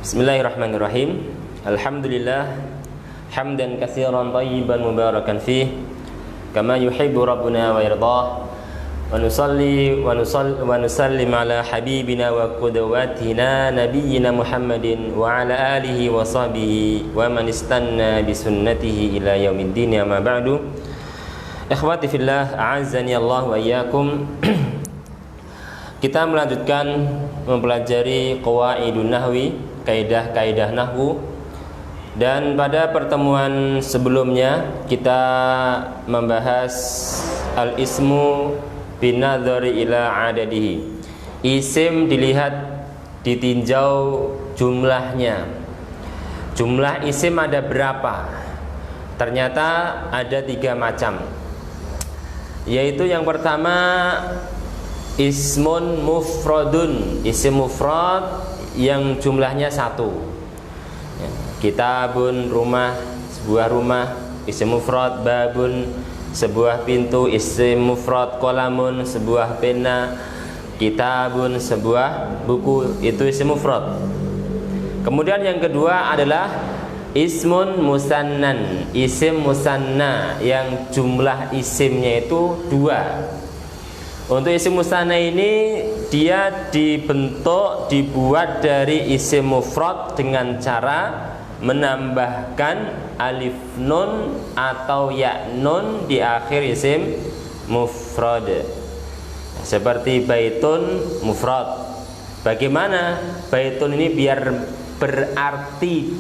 Bismillahirrahmanirrahim. Alhamdulillah hamdan katsiran thayyiban mubarakan fih kama yuhibbu rabbuna wa yardah. Wa nusalli wa nusallim ala habibina wa qudwatina nabiyyina Muhammadin wa ala alihi wa sahbihi wa man istanna bi sunnatihi ila yaumiddin. Amma ba'du. Ikhwati fillah, a'azzani Allah wa iyyakum. Kita melanjutkan mempelajari qawaidun nahwi, kaidah-kaidah nahwu. Dan pada pertemuan sebelumnya kita membahas al-ismu binadhari ila adadihi. Isim dilihat, ditinjau jumlahnya. Jumlah isim ada berapa? Ternyata ada 3 macam. Yaitu yang pertama ismun mufradun, isim mufrad yang jumlahnya 1. Kitabun, rumah, sebuah rumah, isim mufrad. Babun, sebuah pintu, isim mufrad. Qalamun, sebuah pena. Kitabun, sebuah buku, itu isim mufrad. Kemudian yang kedua adalah ismun musannan, isim musanna yang jumlah isimnya itu 2. Untuk isim musanna ini dia dibentuk, dibuat dari isim mufrad dengan cara menambahkan alif nun atau ya nun di akhir isim mufrad. Seperti baitun mufrad. Bagaimana baitun ini biar berarti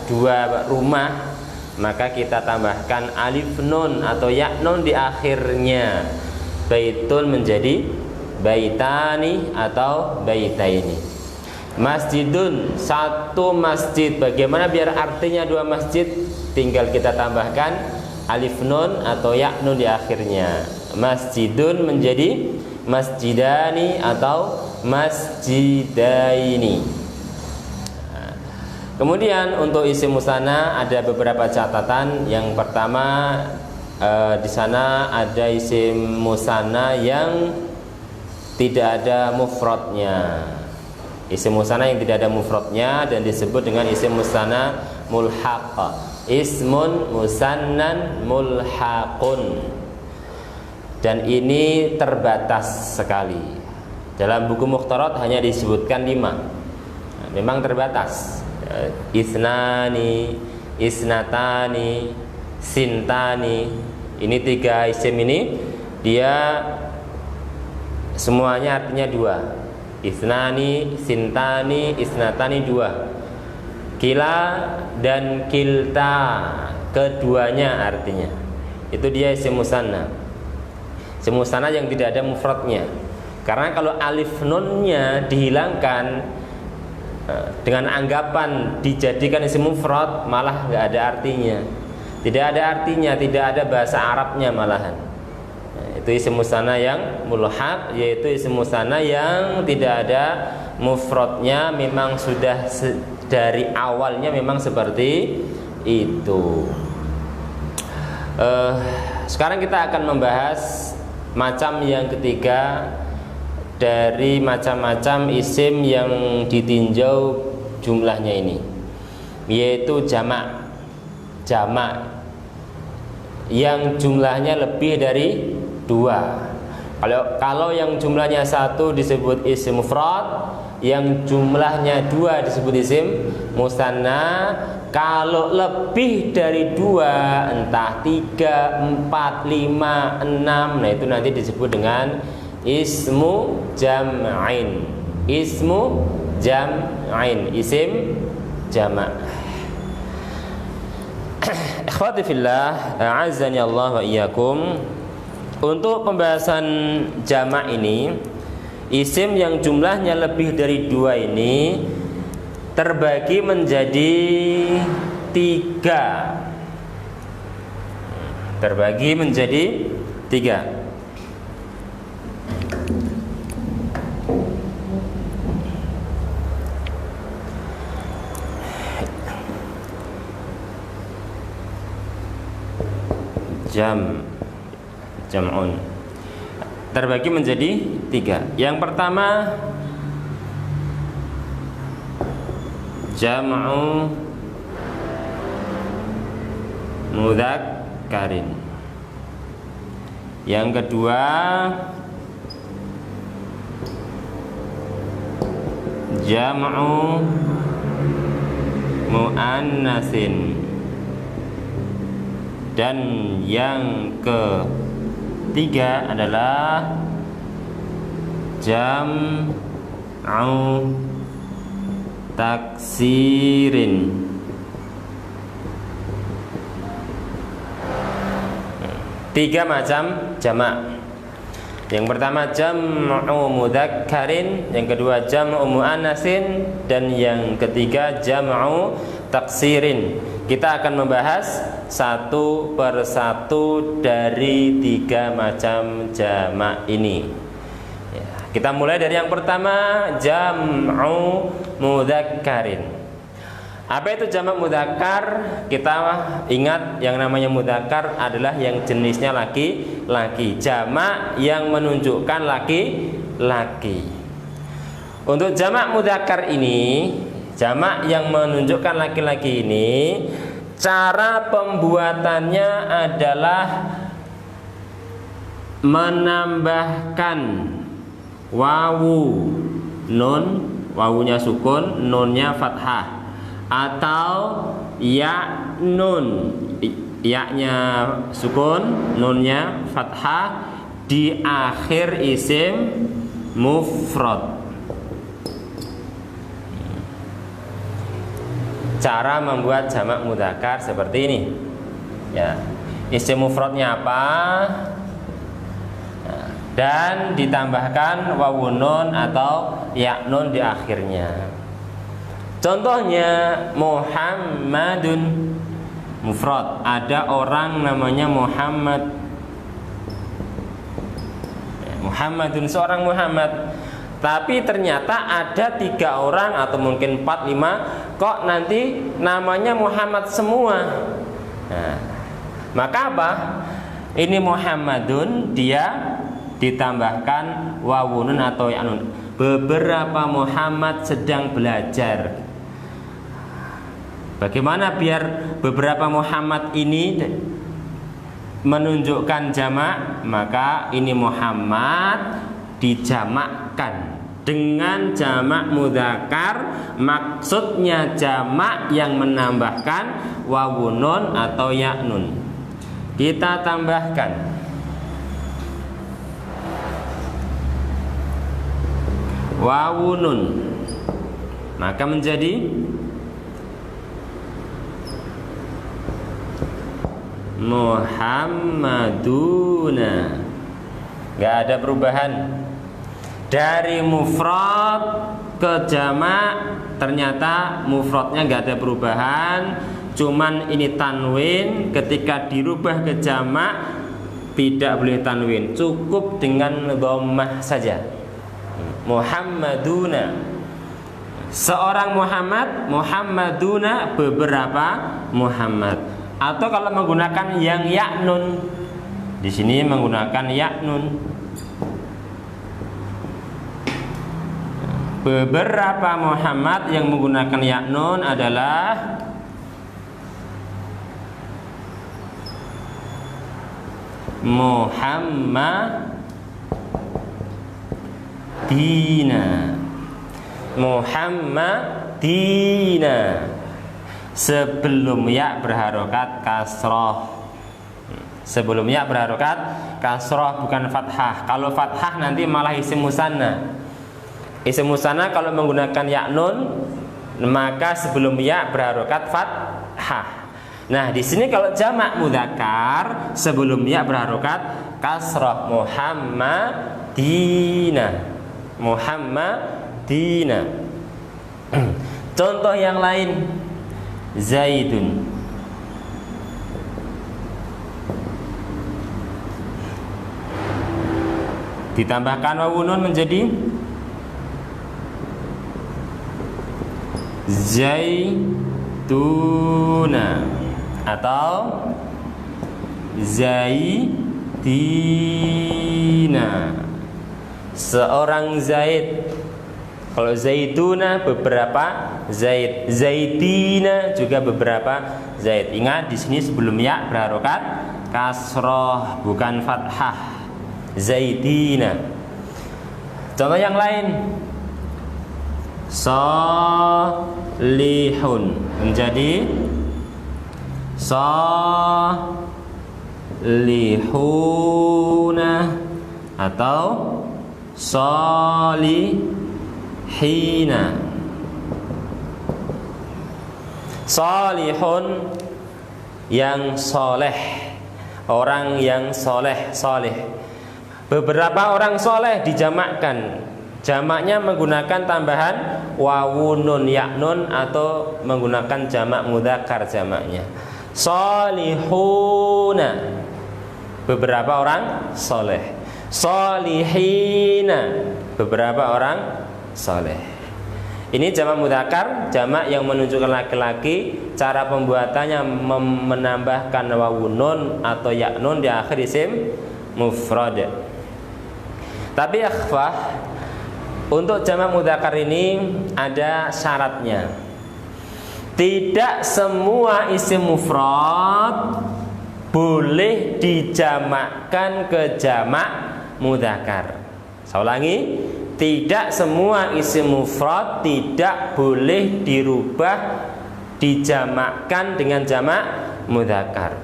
dua rumah, maka kita tambahkan alif nun atau ya nun di akhirnya. Baitun menjadi baitani atau baitaini. Masjidun, 1 masjid. Bagaimana biar artinya 2 masjid? Tinggal kita tambahkan alif nun atau ya nun di akhirnya. Masjidun menjadi masjidani atau masjidaini. Kemudian untuk isim musanna ada beberapa catatan. Yang pertama, di sana ada isim musanna yang tidak ada mufradnya. Isim musanna yang tidak ada mufradnya dan disebut dengan isim musanna mulhaq. Ismun musannan mulhaqun. Dan ini terbatas sekali. Dalam buku Mukhtarat hanya disebutkan 5. Memang terbatas. Isnani, isnatani, sintani. Ini 3 isim ini dia semuanya artinya 2. Isnani, sintani, isnatani 2. Kila dan kilta, keduanya artinya. Itu dia isim musanna. Isim musanna yang tidak ada mufradnya. Karena kalau alif nunnya dihilangkan dengan anggapan dijadikan isim mufrad, malah nggak ada artinya. Tidak ada artinya, tidak ada bahasa Arabnya malahan. Itu isim musanna yang mulhaq, yaitu isim musanna yang tidak ada mufradnya, memang sudah dari awalnya memang seperti itu. Sekarang kita akan membahas macam yang ketiga dari macam-macam isim yang ditinjau jumlahnya ini, yaitu jamak. Jamak yang jumlahnya lebih dari 2. Kalau yang jumlahnya 1 disebut isim mufrad, yang jumlahnya 2 disebut isim musanna. Kalau lebih dari 2, entah 3, 4, 5, 6, nah itu nanti disebut dengan ismu jam'in. Ismu jam'in, isim jamak. Ikhwati fillah, a'azzani Allah wa iyyakum. Untuk pembahasan jamak ini, isim yang jumlahnya lebih dari 2 ini terbagi menjadi 3. Terbagi menjadi 3. Jam'un terbagi menjadi 3. Yang pertama jam'u mudzakkarin. Yang kedua jam'u muannatsin. Dan yang ketiga adalah jam'u taksirin. Tiga macam jamak. Yang pertama jam'u mudzakkarin, yang kedua jam'u muannatsin, dan yang ketiga jam'u taksirin. Kita akan membahas satu persatu dari tiga macam jamak ini. Kita mulai dari yang pertama, jam'u mudzakkarin. Apa itu jamak mudzakkar? Kita ingat yang namanya mudzakkar adalah yang jenisnya laki-laki, jamak yang menunjukkan laki-laki. Untuk jamak mudzakkar ini, jamak yang menunjukkan laki-laki ini, cara pembuatannya adalah menambahkan wawu nun, wawunya sukun, nunnya fathah, atau ya nun, ya-nya sukun, nunnya fathah di akhir isim mufrad. Cara membuat jamak mudzakkar seperti ini. Ya, isim mufradnya apa? Dan ditambahkan wawu nun atau ya nun di akhirnya. Contohnya Muhammadun mufrad, ada orang namanya Muhammad. Muhammadun, seorang Muhammad. Tapi ternyata ada 3 orang atau mungkin 4, 5, kok nanti namanya Muhammad semua. Nah, maka apa? Ini Muhammadun, dia ditambahkan wawu nun atau ya nun. Beberapa Muhammad sedang belajar. Bagaimana biar beberapa Muhammad ini menunjukkan jamak? Maka ini Muhammad dijamakkan dengan jamak mudzakkar, maksudnya jamak yang menambahkan wawu nun atau ya nun. Kita tambahkan wawu nun, maka menjadi Muhammaduna. Gak ada perubahan dari mufrad ke jamak. Ternyata mufradnya gak ada perubahan, cuman ini tanwin. Ketika dirubah ke jamak tidak boleh tanwin, cukup dengan dhammah saja. Muhammaduna, seorang Muhammad, Muhammaduna, beberapa Muhammad. Atau kalau menggunakan yang ya nun, di sini menggunakan ya nun. Beberapa Muhammad yang menggunakan ya nun adalah Muhammadina. Muhammadina. Sebelum ya berharokat kasroh. Sebelum ya berharokat kasroh, bukan fathah. Kalau fathah nanti malah isim musanna. Isim musanna kalau menggunakan ya nun, maka sebelum ya berharokat fathah. Nah, di sini kalau jamak mudzakkar sebelum ya berharokat kasroh. Muhammadina. Muhammadina. Contoh yang lain, Zaidun. Ditambahkan wawu nun menjadi Zaituna atau Zaidina. Seorang Zaid. Kalau zaituna beberapa zait, zaitina juga beberapa zait. Ingat di sini sebelum ya berharokat kasroh bukan fathah. Zaitina. Contoh yang lain. Salihun menjadi salihuna atau salihina. Salihun yang soleh, orang yang soleh, soleh. Beberapa orang soleh dijamakkan, jamaknya menggunakan tambahan wawun nun ya nun atau menggunakan jamak mudzakkar jamaknya. Salihuna beberapa orang soleh, solihina beberapa orang soleh. Ini jamak mudzakkar, jamak yang menunjukkan laki-laki. Cara pembuatannya menambahkan wawun nun atau ya nun di akhir isim mufrad. Tapi akhwah, untuk jamak mudzakkar ini ada syaratnya. Tidak semua isim mufrad boleh dijamakkan ke jamak mudzakkar. Saya ulangi, tidak semua isim mufrad tidak boleh dirubah dijamakkan dengan jamak mudzakkar.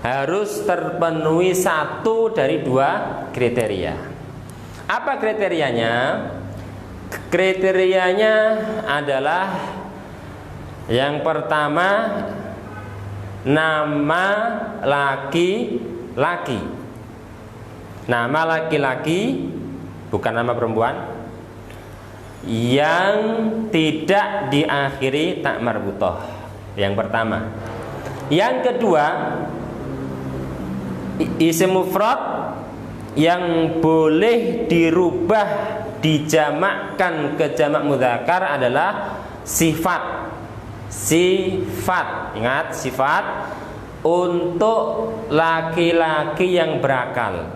Harus terpenuhi satu dari dua kriteria. Apa kriterianya? Kriterianya adalah yang pertama, nama laki-laki. Nama laki-laki bukan nama perempuan yang tidak diakhiri ta marbuthah. Yang pertama. Yang kedua, isim mufrad yang boleh dirubah dijamakkan ke jamak mudzakkar adalah sifat. Sifat, ingat sifat untuk laki-laki yang berakal.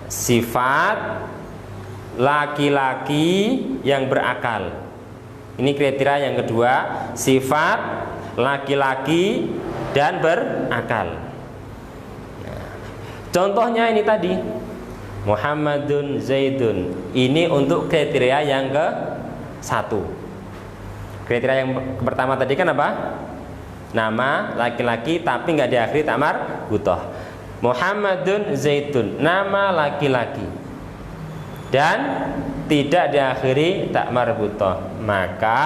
Sifat laki-laki yang berakal. Ini kriteria yang kedua, sifat laki-laki dan berakal. Contohnya ini tadi, Muhammadun Zaidun. Ini untuk kriteria yang ke-1. Kriteria yang pertama tadi kan apa? Nama laki-laki tapi nggak diakhiri ta marbuthah. Muhammadun Zaidun, nama laki-laki dan tidak diakhiri ta marbuthah. Maka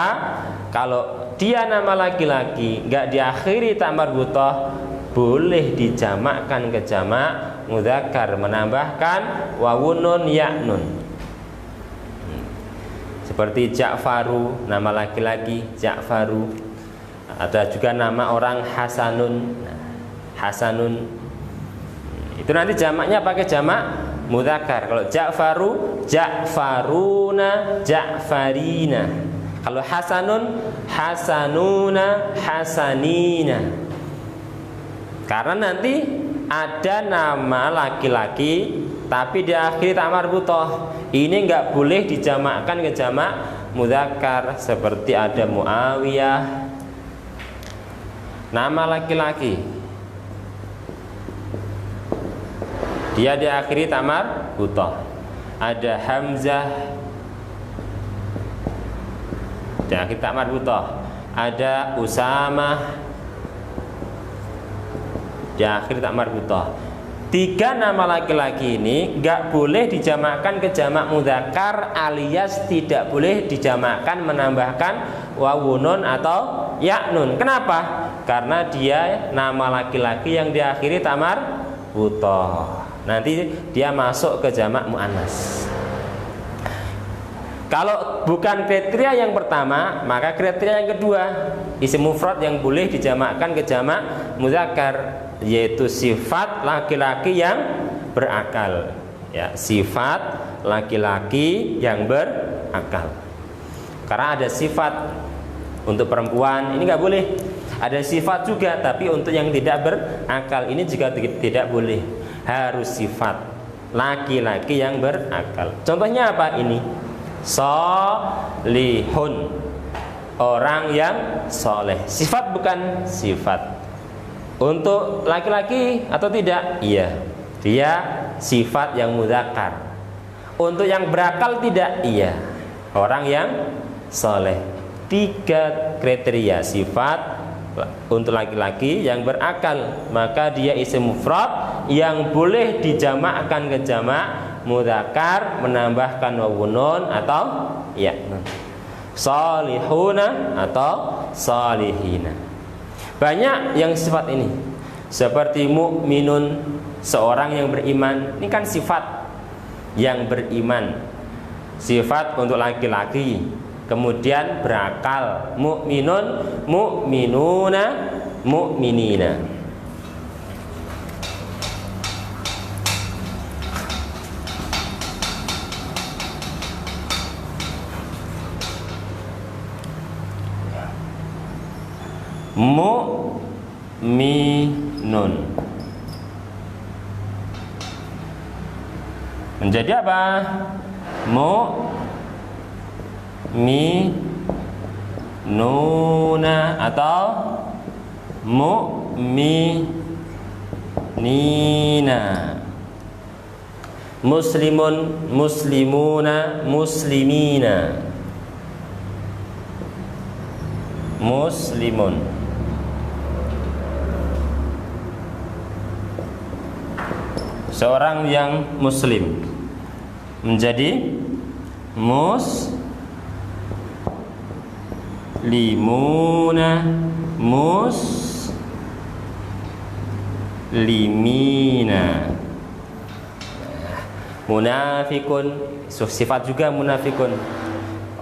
kalau dia nama laki-laki nggak diakhiri ta marbuthah, boleh dijamakkan ke jamak mudzakkar, menambahkan wawun nun ya nun. Seperti Ja'faru, nama laki-laki Ja'faru. Ada juga nama orang Hasanun. Hasanun. Itu nanti jamaknya pakai jamak mudzakkar. Kalau Ja'faru, Ja'faruna, Ja'farina. Kalau Hasanun, Hasanuna, Hasanina. Karena nanti ada nama laki-laki tapi diakhiri ta marbuthah. Ini enggak boleh dijamakkan ke jamak mudzakkar. Seperti ada Muawiyah, nama laki-laki, dia diakhiri ta marbuthah. Ada Hamzah, diakhiri ta marbuthah. Ada Usamah, di akhir tak marbuthah. 3 nama laki-laki ini enggak boleh dijamakkan ke jamak mudzakkar alias tidak boleh dijamakkan menambahkan wawun nun atau ya nun. Kenapa? Karena dia nama laki-laki yang diakhiri ta marbuthah. Nanti dia masuk ke jamak muannas. Kalau bukan kriteria yang pertama, maka kriteria yang kedua, isim mufrad yang boleh dijamakkan ke jamak mudzakkar, yaitu sifat laki-laki yang berakal. Ya, sifat laki-laki yang berakal. Karena ada sifat untuk perempuan ini nggak boleh. Ada sifat juga, tapi untuk yang tidak berakal ini juga tidak boleh. Harus sifat laki-laki yang berakal. Contohnya apa ini? Solihun, orang yang soleh. Sifat bukan sifat. Untuk laki-laki atau tidak? Iya, dia sifat yang mudzakkar. Untuk yang berakal tidak? Iya, orang yang soleh. 3 kriteria sifat untuk laki-laki yang berakal, maka dia isim mufrad yang boleh dijamakkan ke jamak mudzakkar, menambahkan wawun nun atau ya, salihuna atau salihina. Banyak yang sifat ini, seperti mukminun, seorang yang beriman. Ini kan sifat yang beriman, sifat untuk laki-laki. Kemudian berakal, mukminun, mukminuna, mukminina. Mu'minun menjadi apa? Mu'minuna atau mu'minina. Muslimun, muslimuna, muslimina. Muslimun. Seorang yang muslim menjadi muslimuna, muslimina. Munafikun, sifat juga munafikun,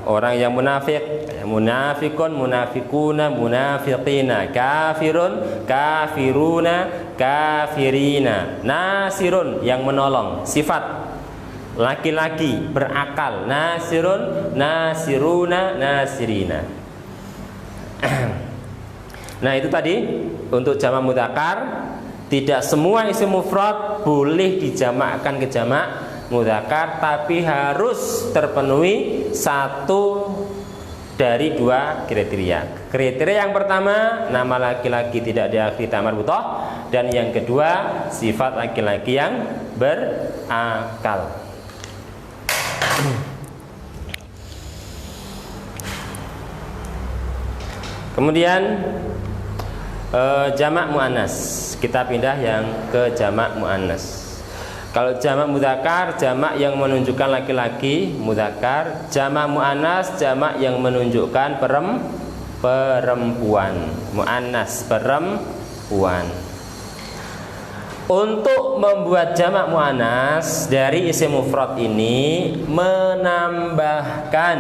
orang yang munafik. Munafikun, munafikuna, munafiqina. Kafirun, kafiruna, kafirina. Nasirun, yang menolong, sifat laki-laki berakal. Nasirun, nasiruna, nasirina. Nah, itu tadi untuk jamak mudzakkar. Tidak semua isim mufrad boleh dijamakkan ke jamak mudzakkar, tapi harus terpenuhi 1 dari 2 kriteria. Kriteria yang pertama, nama laki-laki tidak diakhiri ta marbutah, dan yang kedua, sifat laki-laki yang berakal. Kemudian jamak muannas, kita pindah yang ke jamak muannas. Kalau jamak mudzakkar, jamak yang menunjukkan laki-laki mudzakkar. Jamak muannas, jamak yang menunjukkan perempuan. Muannas, perempuan. Untuk membuat jamak muannas dari isim mufrad ini, menambahkan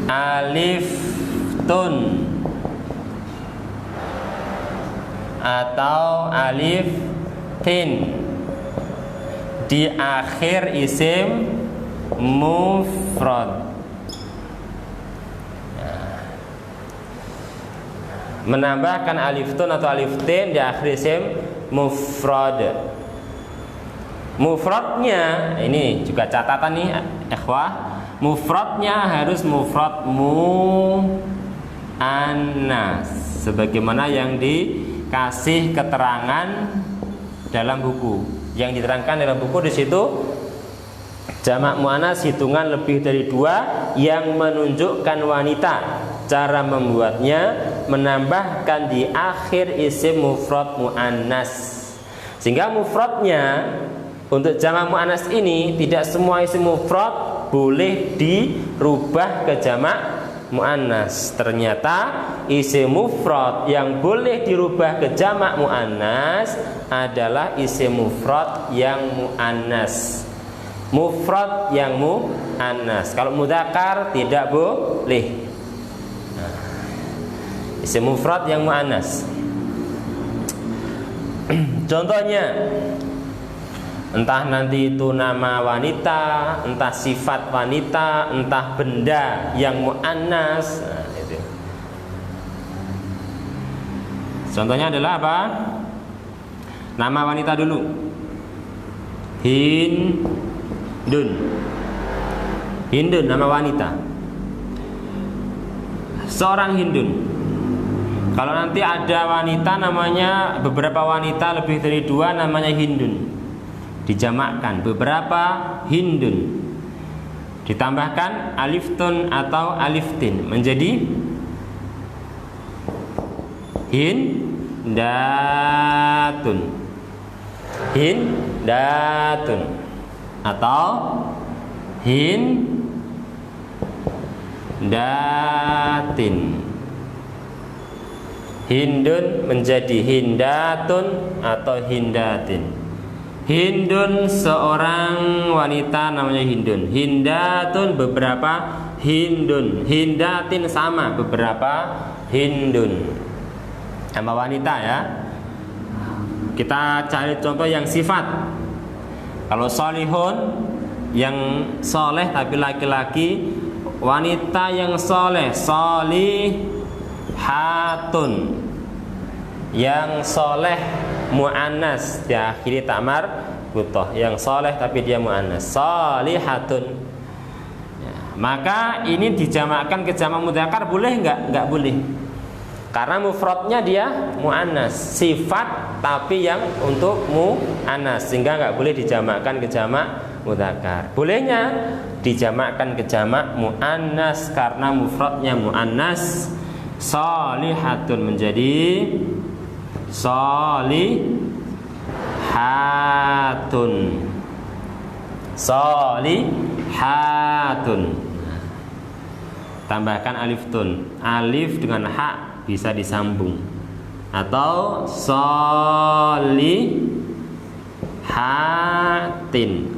alif tun atau alif tin di akhir isim mufrad. Menambahkan alif tun atau alif tin di akhir isim mufrad. Mufradnya ini juga catatan nih, ikhwah. Mufradnya harus mufrad muannas, sebagaimana yang dikasih keterangan dalam buku. Yang diterangkan dalam buku di situ, jamak muannas hitungan lebih dari 2 yang menunjukkan wanita. Cara membuatnya, menambahkan di akhir isim mufrad muannas. Sehingga mufradnya untuk jamak muannas ini, tidak semua isim mufrad boleh dirubah ke jamak muannas. Ternyata isim mufrad yang boleh dirubah ke jamak muannas adalah isim mufrad yang muannas. Mufrad yang muannas. Kalau mudzakkar tidak boleh. Isim mufrad yang muannas. Contohnya, entah nanti itu nama wanita, entah sifat wanita, entah benda yang muannas. Nah, itu. Contohnya adalah apa? Nama wanita dulu. Hindun. Hindun nama wanita. Seorang Hindun. Kalau nanti ada wanita namanya, beberapa wanita lebih dari 2 namanya Hindun, dijamakkan beberapa Hindun, ditambahkan aliftun atau aliftin menjadi Hindatun. Hindatun atau Hindatin. Hindun menjadi Hindatun atau Hindatin. Hindun seorang wanita namanya Hindun. Hindatun beberapa Hindun. Hindatin sama beberapa Hindun. Nama wanita ya. Kita cari contoh yang sifat. Kalau solihun yang soleh tapi laki-laki, wanita yang soleh solihatun. Yang soleh mu'annas diakhiri ta'mar butoh. Yang soleh tapi dia mu'annas, solihatun ya, maka ini dijamakkan ke jamak mudzakkar boleh enggak? Enggak boleh, karena mufradnya dia mu'annas, sifat tapi yang untuk mu'annas, sehingga enggak boleh dijamakkan ke jamak mudzakkar. Bolehnya dijamakkan ke jamak mu'annas karena mufradnya mu'annas. Solihatun menjadi solihatun. Solihatun. Tambahkan alif tun. Alif dengan ha bisa disambung. Atau solihatin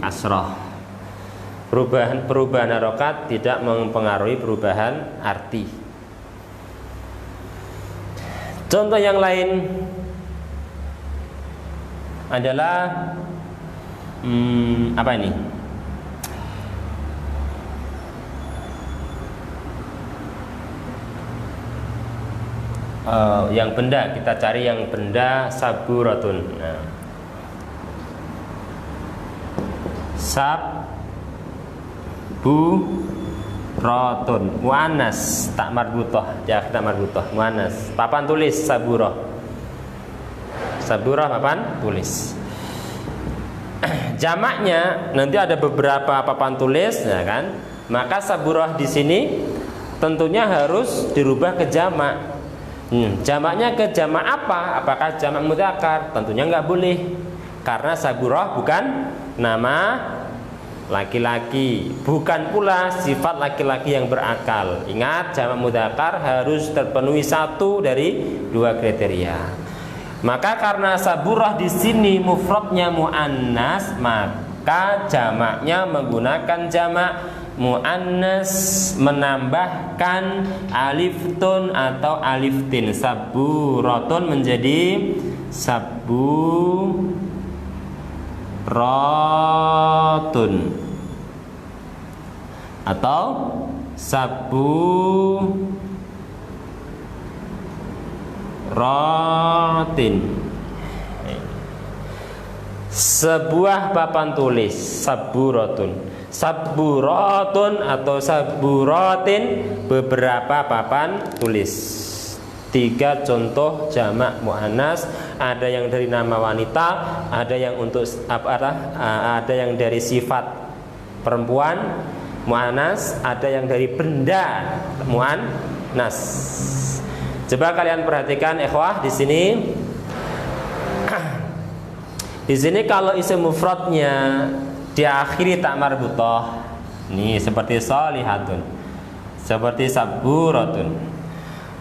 kasroh. Perubahan harokat tidak mempengaruhi perubahan arti. Contoh yang lain adalah apa ini? Yang benda, kita cari yang benda saburatun. Nah. Saburatun muannas tak marbutoh, ya tak marbutoh muannas. Papan tulis saburah. Saburah papan tulis. Jamaknya nanti ada beberapa papan tulis, ya kan? Maka saburah di sini tentunya harus dirubah ke jamak. Jamaknya ke jamak apa? Apakah jamak mudzakkar? Tentunya nggak boleh, karena saburah bukan nama laki-laki, bukan pula sifat laki-laki yang berakal. Ingat, jamak mudzakkar harus terpenuhi 1 dari 2 kriteria. Maka karena saburah di sini mufradnya muannas, maka jamaknya menggunakan jamak muannas menambahkan alif tun atau alif tin. Saburatun menjadi saburatun atau saburatin. Sebuah papan tulis saburatun, saburatun atau saburatin, beberapa papan tulis. 3 contoh jamak muannas, ada yang dari nama wanita, ada yang untuk ada yang dari sifat perempuan muannas, ada yang dari benda muannas. Coba kalian perhatikan ikhwah di sini. Di sini kalau isim mufradnya diakhiri tak marbutoh, nih seperti solihatun, seperti saburatun,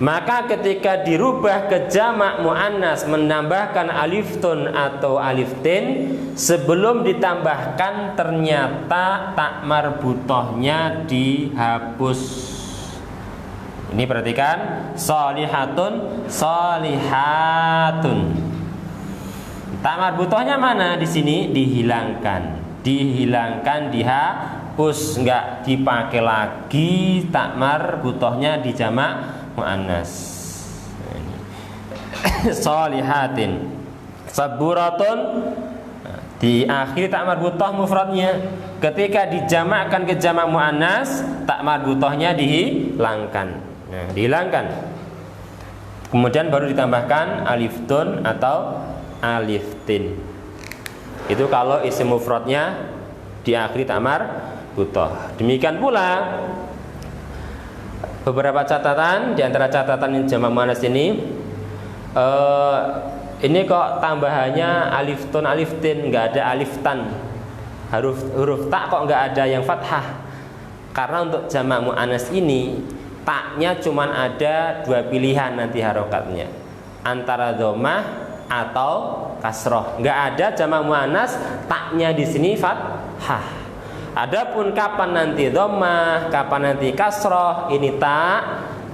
maka ketika dirubah ke jamak muannas menambahkan alif tun atau alif tin, sebelum ditambahkan ternyata tak marbutohnya dihapus. Ini perhatikan, solihatun, solihatun. Tak marbutohnya mana di sini? Dihilangkan, dihapus, enggak dipakai lagi. Tak marbutohnya di jamak muannas. Solihatin, saburatun, Diakhiri tak marbutah mufradnya. Ketika dijamakkan ke jamak muannas, tak marbutahnya dihilangkan. Nah, dihilangkan. Kemudian baru ditambahkan alif tun atau alif tin. Itu kalau isim mufradnya diakhiri tak marbutah. Demikian pula beberapa catatan. Di antara catatan jamak muannas ini kok tambahannya alif tun alif tin, nggak ada alif tan. Huruf tak kok nggak ada yang fathah. Karena untuk jamak muannas ini taknya cuman ada dua pilihan nanti harokatnya, antara dhammah atau kasroh. Nggak ada jamak muannas taknya di sini fathah. Adapun kapan nanti dhammah, kapan nanti kasroh, ini tak,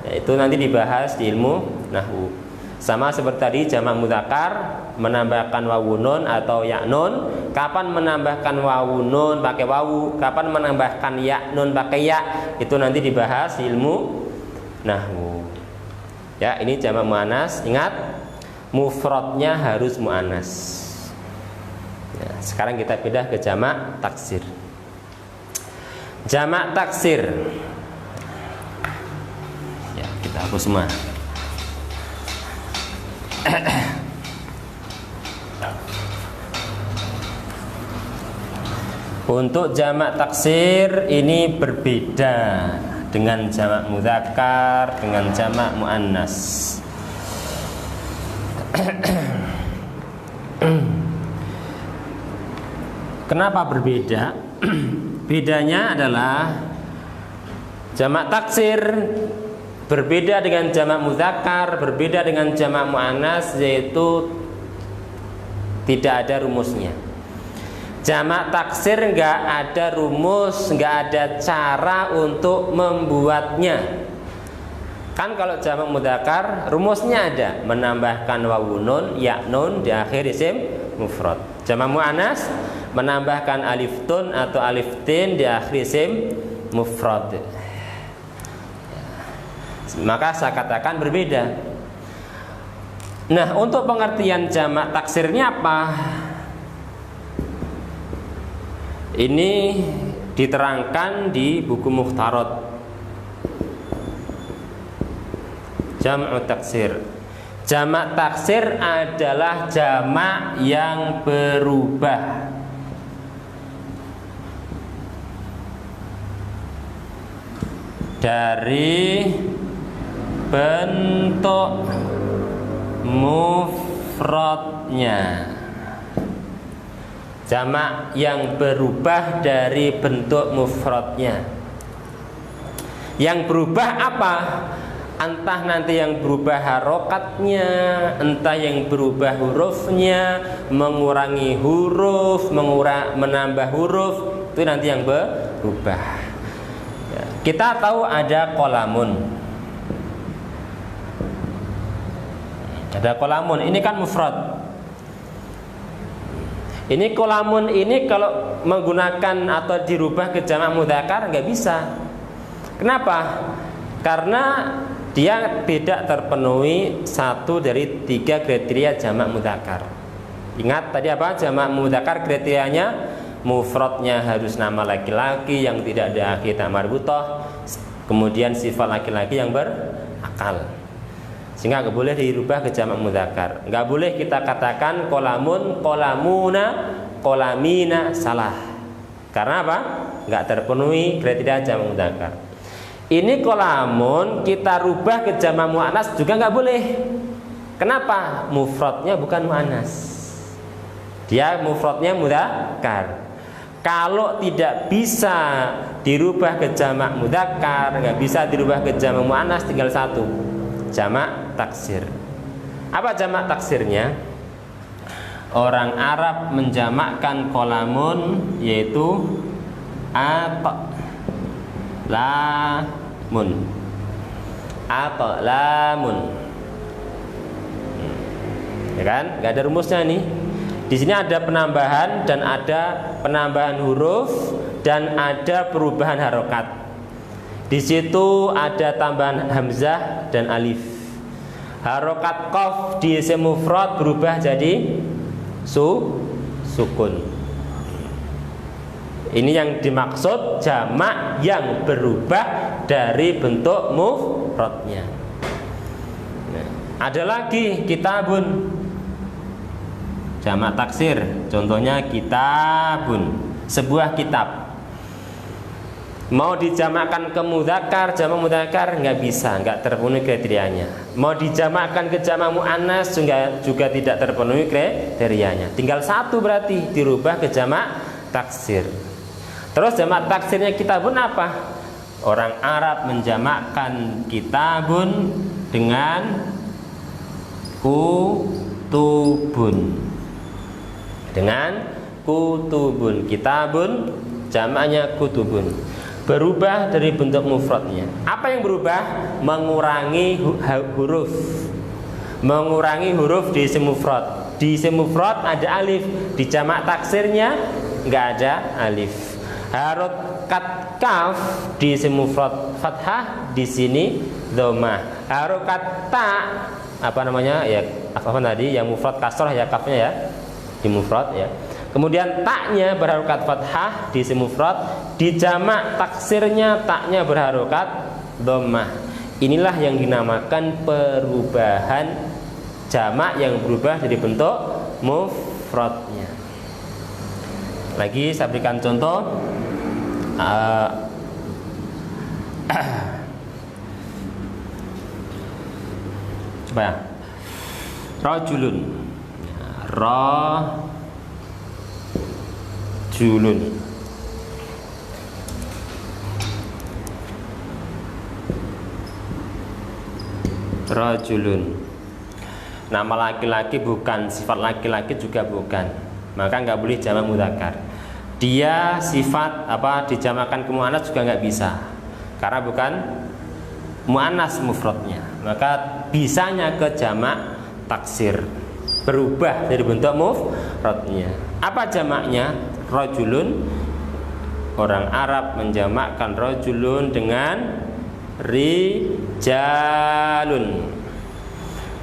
itu nanti dibahas di ilmu nahwu. Sama seperti tadi jamak mudzakkar menambahkan wawu nun atau ya nun. Kapan menambahkan wawu nun pakai wawu, kapan menambahkan ya nun pakai ya, itu nanti dibahas di ilmu nahwu. Ya, ini jamak muannas. Ingat, mufradnya harus muannas. Ya, sekarang kita pindah ke jamak taksir. Jamak taksir. Ya, kita hapus semua. Untuk jamak taksir ini berbeda dengan jamak mudzakkar, dengan jamak muannas. Kenapa berbeda? Bedanya adalah jamak taksir berbeda dengan jamak mudzakkar, berbeda dengan jamak muannas, yaitu tidak ada rumusnya. Jamak taksir nggak ada rumus, nggak ada cara untuk membuatnya. Kan kalau jamak mudzakkar rumusnya ada, menambahkan wawu nun, ya nun di akhir isim mufrad. Jamak muannas menambahkan alif tun atau alif tin di akhir isim mufrad. Maka saya katakan berbeda. Nah, untuk pengertian jamak taksirnya apa? Ini diterangkan di buku Mukhtarat Jam'u taksir. Jamak taksir adalah jamak yang berubah dari bentuk mufradnya. Jamak yang berubah dari bentuk mufradnya. Yang berubah apa? Entah nanti yang berubah harokatnya, entah yang berubah hurufnya, mengurangi huruf, menambah huruf, itu nanti yang berubah. Ya, kita tahu ada qalamun. Ada qalamun, ini kan mufrad. Ini qalamun ini kalau menggunakan atau dirubah ke jamak mudzakkar nggak bisa. Kenapa? Karena dia tidak terpenuhi satu dari tiga kriteria jamak mudzakkar. Ingat tadi apa? Jamak mudzakkar kriterianya mufradnya harus nama laki-laki yang tidak ada akhir tak marbutah, kemudian sifat laki-laki yang berakal. Sehingga nggak boleh dirubah ke jamak mudzakkar. Nggak boleh kita katakan qalamun, qalamuna, qalamina, salah. Karena apa? Nggak terpenuhi kriteria jamak mudzakkar. Ini qalamun kita rubah ke jamak muannas juga nggak boleh. Kenapa? Mufradnya bukan muannas. Dia mufradnya mudzakkar. Kalau tidak bisa dirubah ke jamak mudzakkar, nggak bisa dirubah ke jamak muannas, tinggal satu, jamak taksir. Apa jamak taksirnya? Orang Arab menjamakkan qalamun yaitu lamun atau lamun. Ya kan? Gak ada rumusnya nih. Di sini ada penambahan dan ada penambahan huruf dan ada perubahan harokat. Di situ ada tambahan hamzah dan alif. Harokat qaf di isim mufrad berubah jadi sukun. Ini yang dimaksud jamak yang berubah dari bentuk mufradnya. Nah, ada lagi kitabun, jamak taksir. Contohnya kitabun, sebuah kitab. Mau dijamakkan ke mudzakkar, jamak mudzakkar nggak bisa, nggak terpenuhi kriterianya. Mau dijamakkan ke jamak muannas juga tidak terpenuhi kriterianya. Tinggal satu berarti dirubah ke jamak taksir. Terus jamak taksirnya kitabun apa? Orang Arab menjamakkan kitabun dengan kutubun. Dengan kutubun, kitabun jamaknya kutubun. Berubah dari bentuk mufradnya. Apa yang berubah? Mengurangi huruf. Mengurangi huruf di isim mufrad. Di isim mufrad ada alif, di jamak taksirnya nggak ada alif. Harokat kaf di isim mufrad fathah, di sini dhammah. Harokat ta apa namanya ya, apa tadi yang mufrad kasrah ya, kafnya ya di mufrad ya. Kemudian taknya berharokat fathah di isim mufrad, di jamak taksirnya taknya berharokat dhammah. Inilah yang dinamakan perubahan jamak yang berubah dari bentuk mufradnya. Lagi saya berikan contoh. Coba ya. Rajulun. Rajulun. Rajulun. Nama laki-laki bukan, sifat laki-laki juga bukan. Maka nggak boleh jamak mudzakkar. Dia sifat apa dijamakkan ke muannas juga nggak bisa, karena bukan muannas mufradnya. Maka bisanya ke jamak taksir, berubah dari bentuk mufradnya. Apa jamaknya? Rajulun. Orang Arab menjamakkan rajulun dengan rijalun,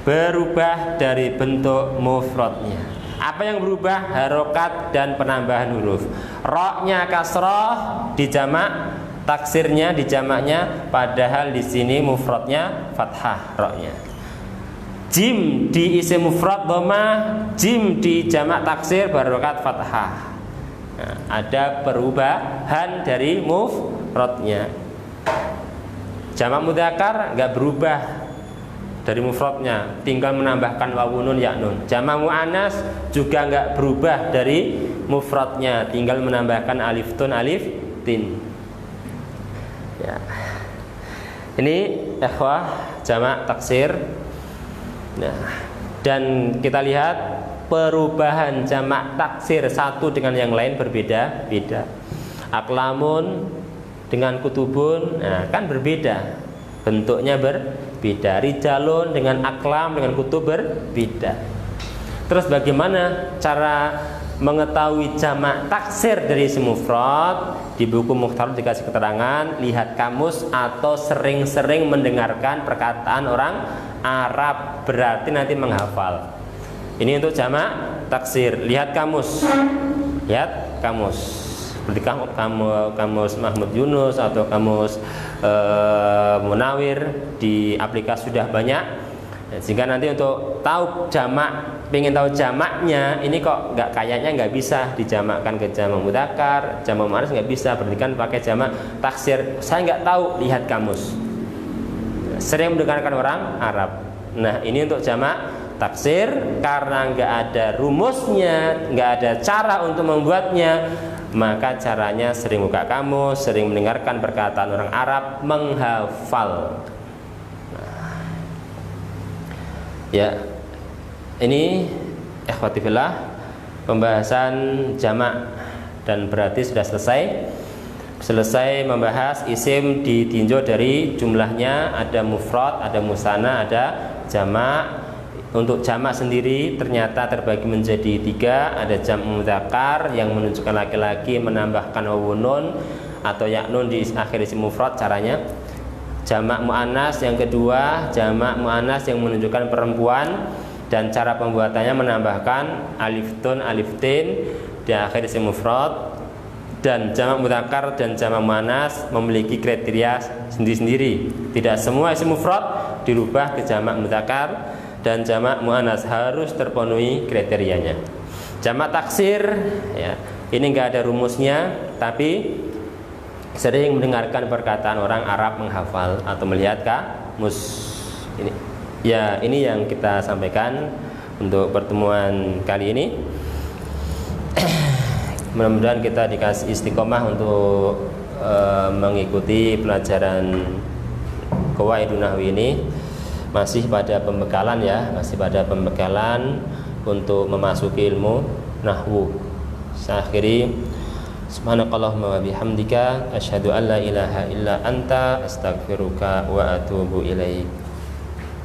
berubah dari bentuk mufradnya. Apa yang berubah? Harokat dan penambahan huruf. Roknya kasroh di jamak taksirnya, di jamaknya, padahal di sini mufradnya fathah roknya. Jim di isim mufrad dhammah, jim di jamak taksir berharokat fathah. Nah, ada perubahan dari mufradnya. Jamak mudzakkar nggak berubah dari mufradnya, tinggal menambahkan wawu nun ya nun. Jamak muannas juga nggak berubah dari mufradnya, tinggal menambahkan alif tun alif tin. Ya. Ini ikhwah jamak taksir. Nah, dan kita lihat perubahan jamak taksir satu dengan yang lain berbeda-beda. Aklamun dengan kutubun, nah, kan berbeda. Bentuknya berbeda. Rijalun dengan aklam dengan kutub berbeda. Terus bagaimana cara mengetahui jamak taksir dari isim mufrad? Di buku Mukhtarab dikasih keterangan, lihat kamus atau sering-sering mendengarkan perkataan orang Arab, berarti nanti menghafal. Ini untuk jamak taksir. Lihat kamus. Lihat kamus. Seperti kamus Mahmud Yunus atau kamus Munawir, di aplikasi sudah banyak, sehingga nanti untuk tahu jamak, pengen tahu jamaknya, ini kok kayaknya nggak bisa dijamakkan ke jamak mudzakkar, jamak muannas nggak bisa, berarti kan pakai jamak taksir. Saya nggak tahu, lihat kamus. Sering mendengarkan orang Arab. Nah, ini untuk jamak taksir, karena nggak ada rumusnya, nggak ada cara untuk membuatnya, maka caranya sering buka kamus, sering mendengarkan perkataan orang Arab, menghafal. Nah, ya, ini ikhwati fillah pembahasan jamak, dan berarti sudah selesai membahas isim ditinjau dari jumlahnya, ada mufrad, ada musanna, ada jamak. Untuk jamak sendiri ternyata terbagi menjadi 3. Ada jamak mudzakkar yang menunjukkan laki-laki, menambahkan wawu nun atau ya nun di akhir isim mufrad caranya. Jamak muannas yang kedua, jamak muannas yang menunjukkan perempuan, dan cara pembuatannya menambahkan alif tun alif tin di akhir isim mufrad. Dan jamak mudzakkar dan jamak muannas memiliki kriteria sendiri-sendiri. Tidak semua isim mufrad dirubah ke jamak mudzakkar, dan jamak muannas harus terpenuhi kriterianya. Jamak taksir, ya, ini enggak ada rumusnya, tapi sering mendengarkan perkataan orang Arab menghafal atau melihat kamus. Ini, ya, ini yang kita sampaikan untuk pertemuan kali ini. Mudah-mudahan kita dikasih istiqomah untuk mengikuti pelajaran Qawaidun Nahwi ini. Masih pada pembekalan, ya, masih pada pembekalan untuk memasuki ilmu nahwu. Saya akhiri, subhanakallahumma wa bihamdika asyhadu an la ilaha illa anta astaghfiruka wa atubu ilaik.